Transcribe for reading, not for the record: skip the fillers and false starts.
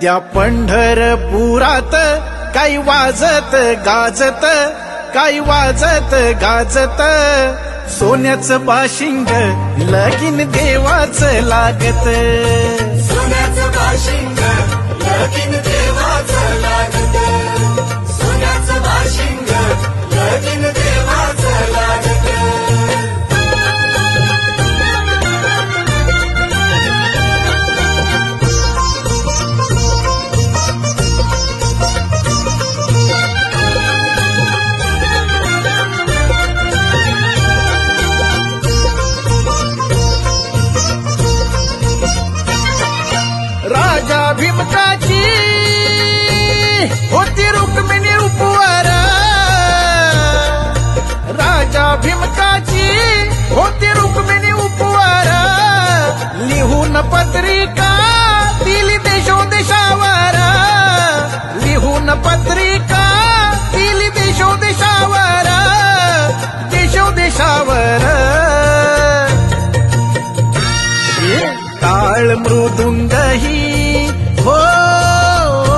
त्या पंढरपुरात काही वाजत गाजत, काही वाजत गाजत, सोन्याचं बाशिंग लगीन देवाचं लागत. सोन्याचं बाशिंग लगीन देवाचं लागत. सोन्याचं बाशिंग लगीन देवाचं लागत. राजा भीमकाची होती रुक्मिणी उपवर, राजा भीमकाची होती रुक्मिणी उपवर, लिहून पत्रिका दिली देशोदेशावर, लिहून पत्रिका दिली देशोदेशावर, देशोदेशावर. टाळ मृदुंग ही हो